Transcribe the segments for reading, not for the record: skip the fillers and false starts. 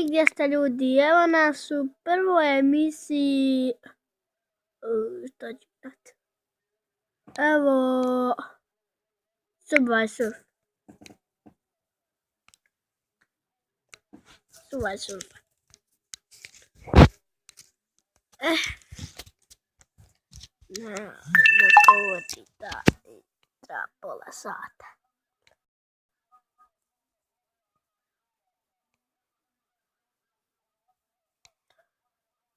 I gdje ste ljudi? Evo nas u prvoj emisiji. Što ću dati? Evo. Subway surf. Subway surf. Da povodi da pola sata.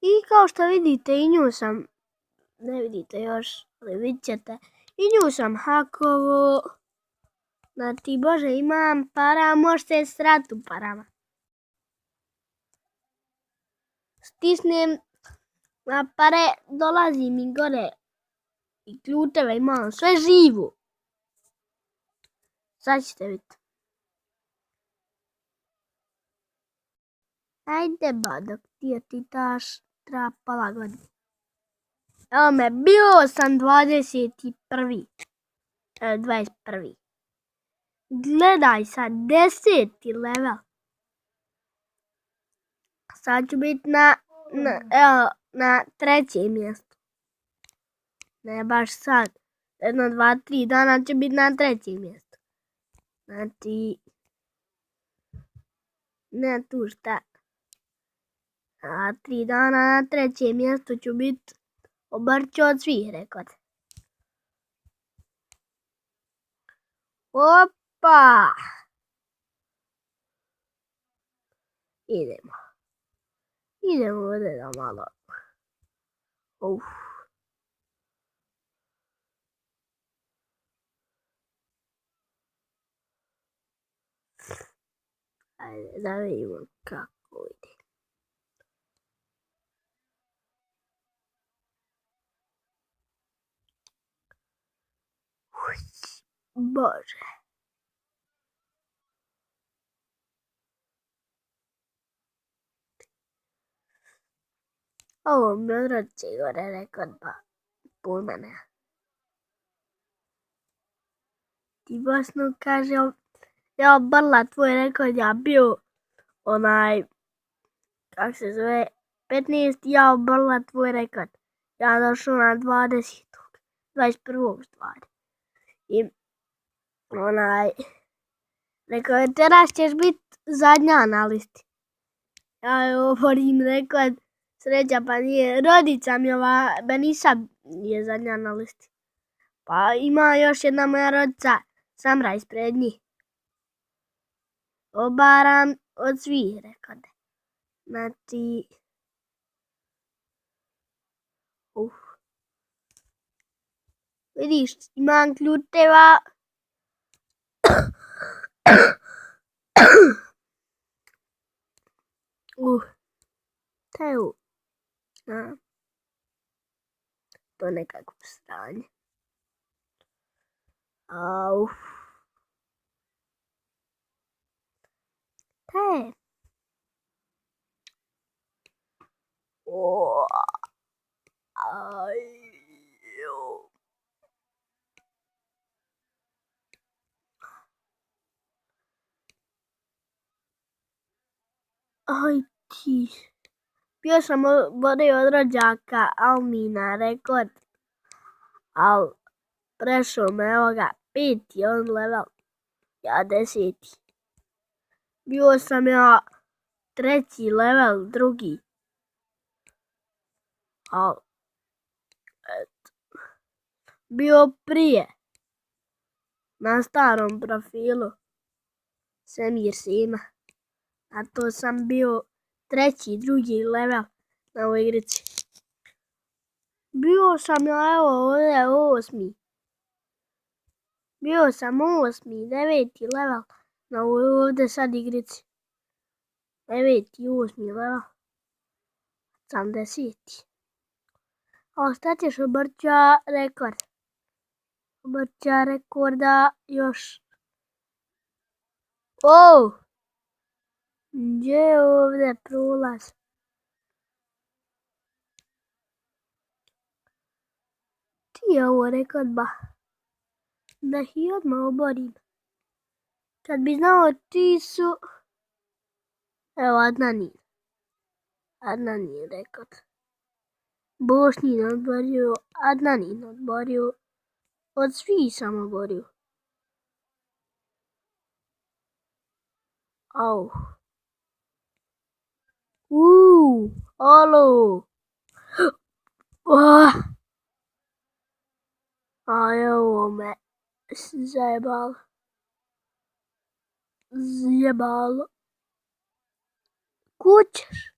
I kao što vidite, i nju sam, ne vidite još, ali vidjet ćete, i nju sam hakovo. Znači, Bože, imam para, možete srati u parama. Stisnem na pare, dolazi mi gore i ključeve, imam sve živo. Sad ćete vidjeti. Ajde ba, dok ti daš, treba pola godine. Evo me, bio sam 21. 21. Gledaj sad, 10. level. Sad ću biti na 3. mjestu. Ne baš sad. 1, 2, 3 dana ću biti na 3. mjestu. Znači, ne tu šta. A 3 dana na 3. mjestu ću biti obrću od svih rekord. Opa! Idemo ovdje da malo. Ajde da vidimo kako ide. Bože. Ovo mi odroči gore rekord pa pol mene. Ti Bosnu kaže, ja obrla tvoj rekord, ja bio kako se zove, 15, ja obrla tvoj rekord. Ja došao na 20. 21. stvari. I rekao, večeras ćeš biti zadnja na listi. Ja joj oborim rekord, sreća pa nije, rodica mi ova, Benisa je zadnja na listi. Pa ima još jedna moja rodica, Samra ispred njih. Obaram od svih rekorde. Znači, vidiš, imam ključeva. Teju. To nekako stranje. Au. Te. Aj ti. Bio sam borio od rođaka Almina rekord. Al prešao me, evo ga, 5. on level. Ja 10. Bio sam ja 3. level, 2. Al, eto. Bio prije. Na starom profilu. Semir Sima. A to sam bio 3. 2. level na ovoj igrici. Bio sam ja, evo ovdje 8. Bio sam 8. 9. level na ovdje sad igrici. 9. 8. level. Sam 10. A šta ćeš obrća rekord? Obrća rekorda još. Gdje je ovdje prolaz? Ti je ovo rekord ba. Da ih odmah oborim. Kad bi znao ti su Evo Adnan je rekao. Bošnjin odborio, Adnanin odborio. Od svih sam oborio. Au. Alo. Aj, ovo me zjebalo. Kućeš?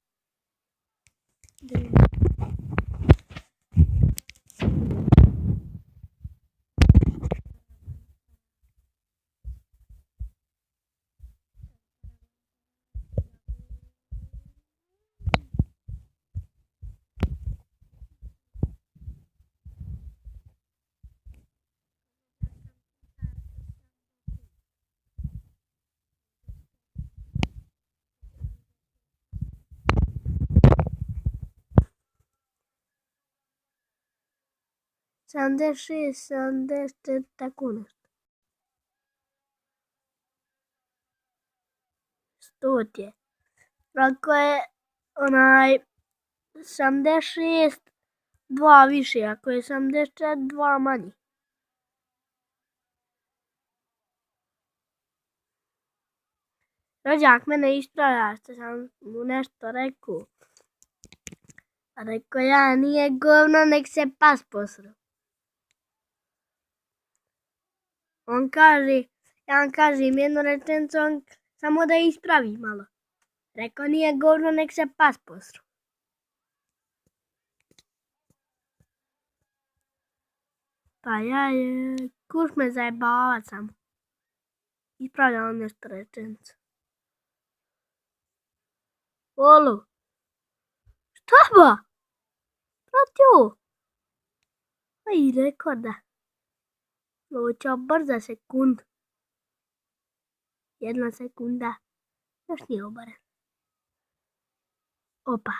76, 74, tako nešto. 100 je. Ako je 76, 2 više. Ako je 74, 2 manje. Rođak mene ispravlja što sam mu nešto rekao. A rekao ja, nije govno, nek se pas posru. On kaže, ja vam kažem jednu rečenicu, on samo da ispravi malo. Rekao nije govno, nek se pas posru. Pa ja je, kuš me zajebavat sam. Ispravljam vam nešto rečenicu. Olo. Šta ba? Pratio. Aj, rekao da. Ovo će brza sekund. 1 sekunda. Još nije obaren. Opa.